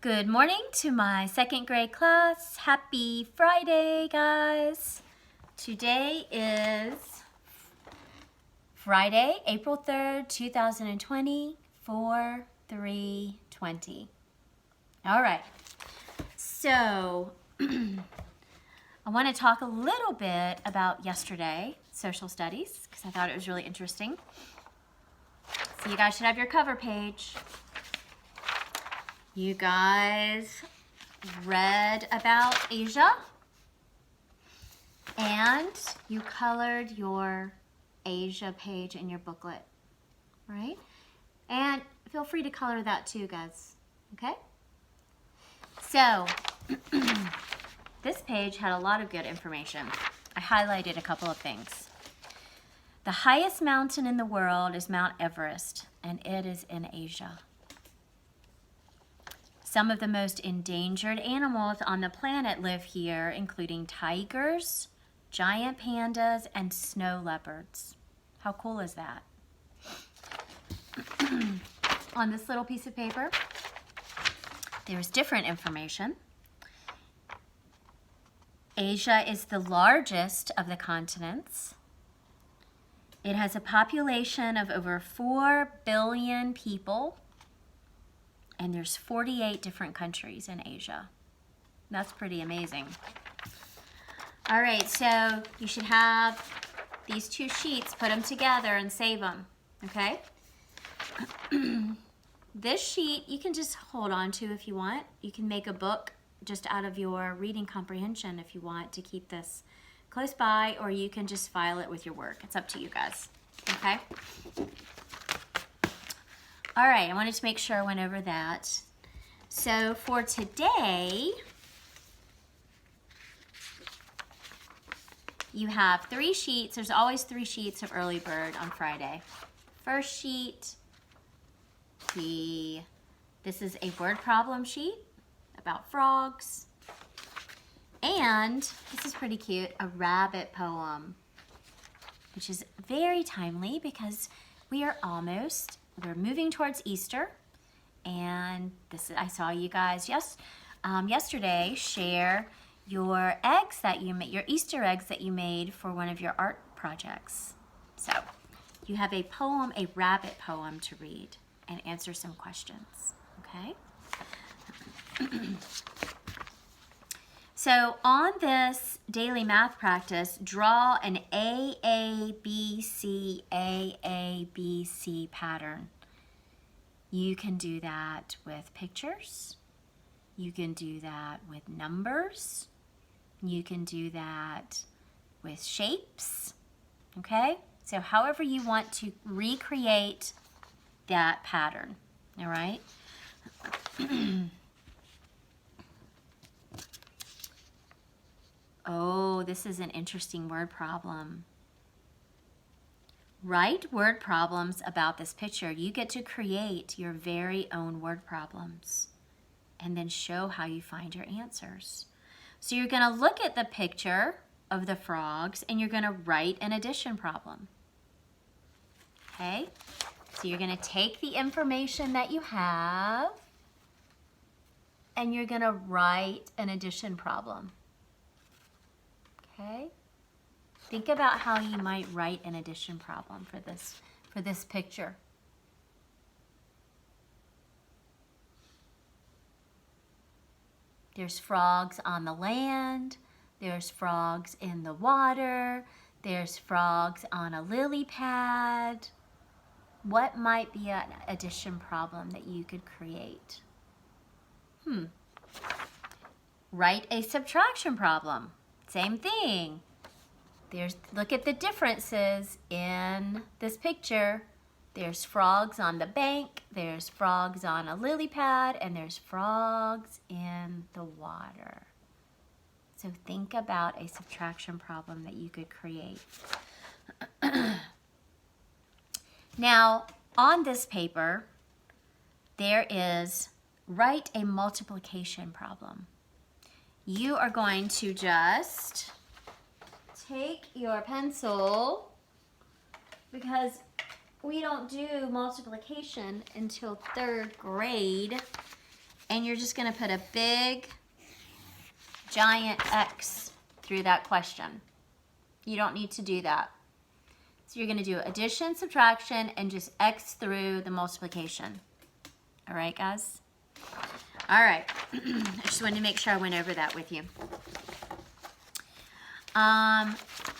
Good morning to my second grade class. Happy Friday, guys. Today is Friday, April 3rd, 2020, 4/3/20. All right, so I want to talk a little bit about yesterday, social studies, because I thought it was really interesting. So you guys should have your cover page. You guys read about Asia and you colored your Asia page in your booklet, right? And feel free to color that too, guys, okay? So this page had a lot of good information. I highlighted a couple of things. The highest mountain in the world is Mount Everest, and it is in Asia. Some of the most endangered animals on the planet live here, including tigers, giant pandas, and snow leopards. How cool is that? On this little piece of paper, there's different information. Asia is the largest of the continents. It has a population of over 4 billion people. And there's 48 different countries in Asia. That's pretty amazing. All right, so you should have these two sheets, put them together and save them, okay? This sheet you can just hold on to if you want. You can make a book just out of your reading comprehension if you want to keep this close by, or you can just file it with your work. It's up to you guys, okay? All right, I wanted to make sure I went over that. So for today, you have 3 sheets. There's always 3 sheets of Early Bird on Friday. First sheet, this is a word problem sheet about frogs. And this is pretty cute, a rabbit poem, which is very timely because we're moving towards Easter, and I saw you guys yesterday share your eggs that you made, your Easter eggs that you made for one of your art projects. So you have a poem, a rabbit poem to read and answer some questions, okay? So on this daily math practice, draw an AABC pattern. You can do that with pictures. You can do that with numbers. You can do that with shapes, okay? So however you want to recreate that pattern, all right? Oh, this is an interesting word problem. Write word problems about this picture. You get to create your very own word problems and then show how you find your answers. So you're going to look at the picture of the frogs and you're going to write an addition problem. Okay? So you're going to take the information that you have and you're going to write an addition problem. Okay? Think about how you might write an addition problem for this picture. There's frogs on the land, there's frogs in the water, there's frogs on a lily pad. What might be an addition problem that you could create? Write a subtraction problem. Same thing. Look at the differences in this picture. There's frogs on the bank, there's frogs on a lily pad, and there's frogs in the water. So think about a subtraction problem that you could create. Now, on this paper, there is write a multiplication problem. You are going to just take your pencil, because we don't do multiplication until 3rd grade, and you're just going to put a big, giant X through that question. You don't need to do that. So you're going to do addition, subtraction, and just X through the multiplication. All right, guys? All right. I just wanted to make sure I went over that with you.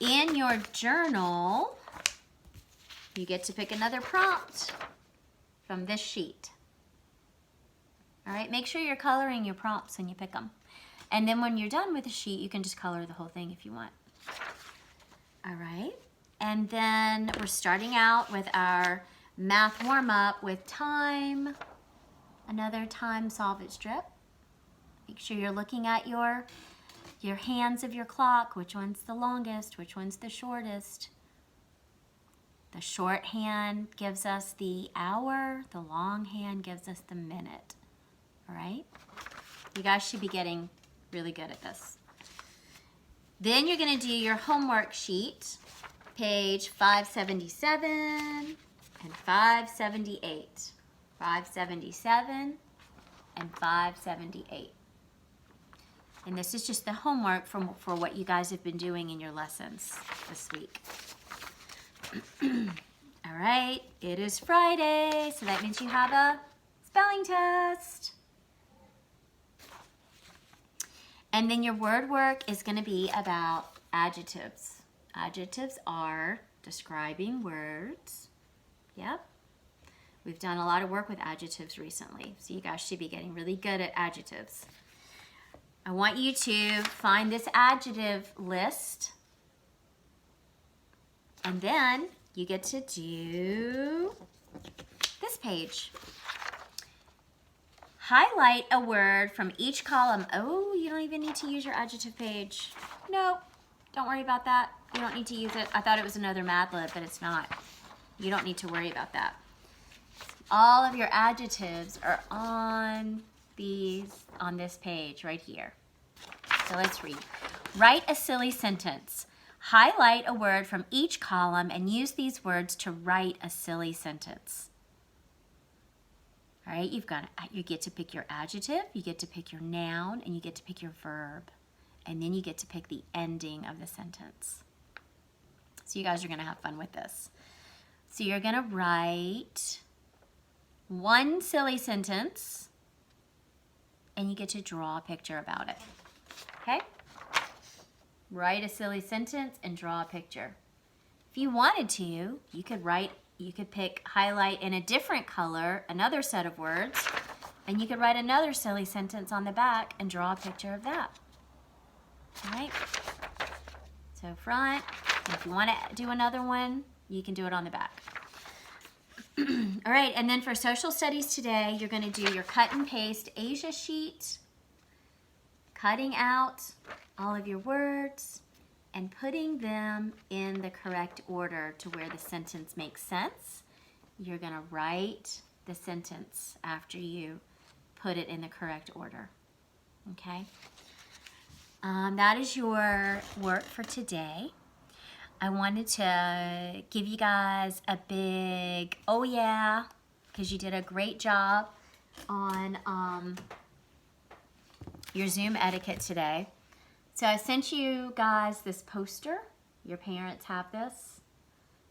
In your journal, you get to pick another prompt from this sheet. All right, make sure you're coloring your prompts when you pick them. And then when you're done with the sheet, you can just color the whole thing if you want. All right, and then we're starting out with our math warm-up with time. Another time solve it strip. Make sure you're looking at your hands of your clock. Which one's the longest? Which one's the shortest? The short hand gives us the hour. The long hand gives us the minute. All right? You guys should be getting really good at this. Then you're going to do your homework sheet, page 577 and 578. 577 and 578. And this is just the homework for what you guys have been doing in your lessons this week. All right, it is Friday, so that means you have a spelling test. And then your word work is going to be about adjectives. Adjectives are describing words. Yep. We've done a lot of work with adjectives recently, so you guys should be getting really good at adjectives. I want you to find this adjective list, and then you get to do this page. Highlight a word from each column. Oh, you don't even need to use your adjective page. Nope, don't worry about that. You don't need to use it. I thought it was another Mad Lib, but it's not. You don't need to worry about that. All of your adjectives are on this page right here. So let's read. Write a silly sentence. Highlight a word from each column and use these words to write a silly sentence. All right, you get to pick your adjective, you get to pick your noun, and you get to pick your verb. And then you get to pick the ending of the sentence. So you guys are going to have fun with this. So you're going to write one silly sentence, and you get to draw a picture about it. Okay? Write a silly sentence and draw a picture. If you wanted to, you could highlight in a different color another set of words, and you could write another silly sentence on the back and draw a picture of that. All right? So front, and if you want to do another one, you can do it on the back. All right, and then for social studies today, you're going to do your cut and paste Asia sheet, cutting out all of your words and putting them in the correct order to where the sentence makes sense. You're going to write the sentence after you put it in the correct order. Okay? That is your work for today. I wanted to give you guys a big oh yeah, because you did a great job on your Zoom etiquette today. So I sent you guys this poster. Your parents have this.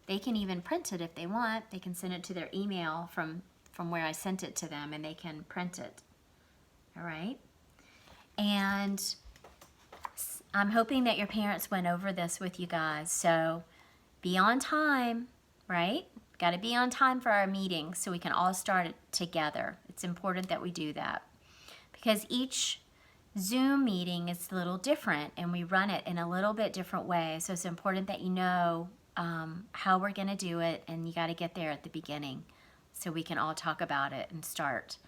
They can even print it if they want. They can send it to their email from where I sent it to them, and they can print it. All right? And I'm hoping that your parents went over this with you guys. So be on time, right? Got to be on time for our meeting so we can all start it together. It's important that we do that because each Zoom meeting is a little different and we run it in a little bit different way. So it's important that you know how we're going to do it, and you got to get there at the beginning so we can all talk about it and start.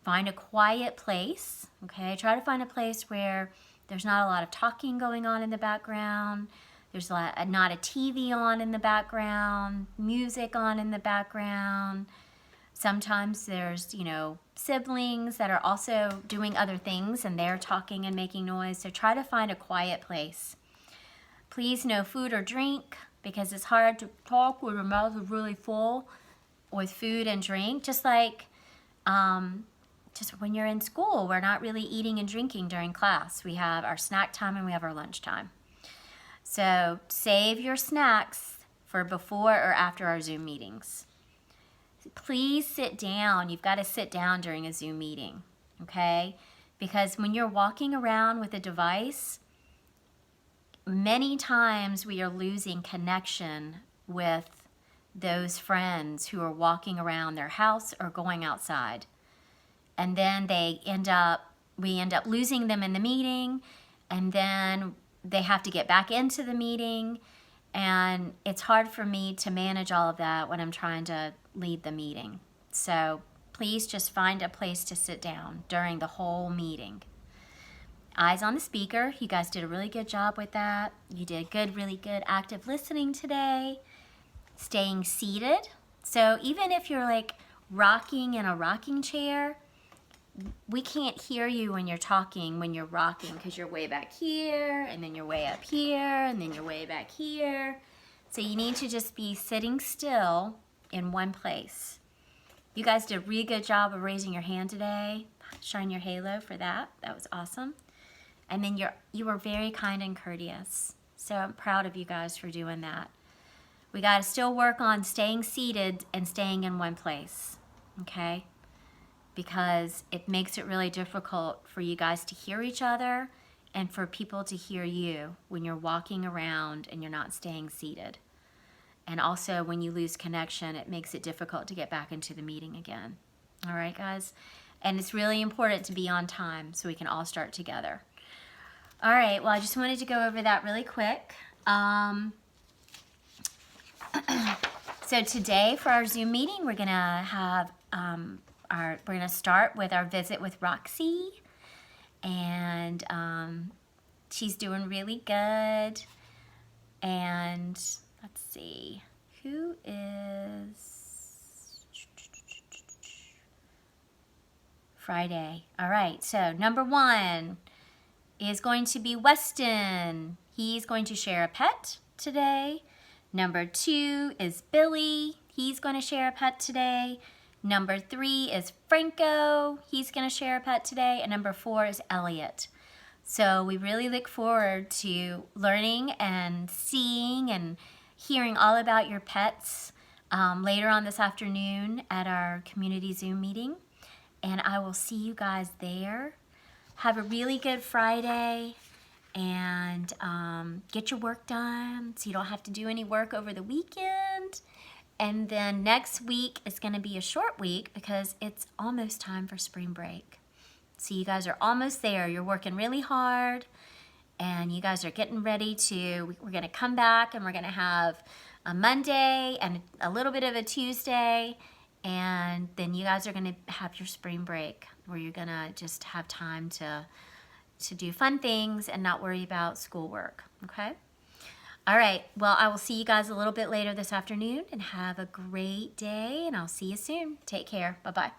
Find a quiet place, okay? Try to find a place where there's not a lot of talking going on in the background. There's not a TV on in the background, music on in the background. Sometimes there's, siblings that are also doing other things and they're talking and making noise. So try to find a quiet place. Please no food or drink because it's hard to talk when your mouth is really full with food and drink. Just like just when you're in school, we're not really eating and drinking during class. We have our snack time and we have our lunch time. So save your snacks for before or after our Zoom meetings. Please sit down. You've got to sit down during a Zoom meeting, okay? Because when you're walking around with a device, many times we are losing connection with those friends who are walking around their house or going outside. And then we end up losing them in the meeting, and then they have to get back into the meeting, and it's hard for me to manage all of that when I'm trying to lead the meeting. So please just find a place to sit down during the whole meeting. Eyes on the speaker. You guys did a really good job with that. You did good, really good active listening today. Staying seated. So even if you're like rocking in a rocking chair, we can't hear you when you're talking, when you're rocking, because you're way back here, and then you're way up here, and then you're way back here. So you need to just be sitting still in one place. You guys did a really good job of raising your hand today. Shine your halo for that. That was awesome. And then you were very kind and courteous. So I'm proud of you guys for doing that. We got to still work on staying seated and staying in one place, okay? Because it makes it really difficult for you guys to hear each other and for people to hear you when you're walking around and you're not staying seated. And also when you lose connection, it makes it difficult to get back into the meeting again. All right, guys? And it's really important to be on time so we can all start together. All right, well, I just wanted to go over that really quick. So today for our Zoom meeting, we're gonna have we're gonna start with our visit with Roxy, and she's doing really good. And let's see, who is Friday? All right, so number 1 is going to be Weston. He's going to share a pet today. Number 2 is Billy. He's going to share a pet today. Number 3 is Franco. He's going to share a pet today. And number 4 is Elliot. So we really look forward to learning and seeing and hearing all about your pets later on this afternoon at our community Zoom meeting. And I will see you guys there. Have a really good Friday, and get your work done so you don't have to do any work over the weekend. And then next week is going to be a short week because it's almost time for spring break. So you guys are almost there. You're working really hard, and you guys are getting ready to, we're going to come back and we're going to have a Monday and a little bit of a Tuesday, and then you guys are going to have your spring break where you're going to just have time to do fun things and not worry about schoolwork, okay? All right, well, I will see you guys a little bit later this afternoon, and have a great day, and I'll see you soon. Take care. Bye-bye.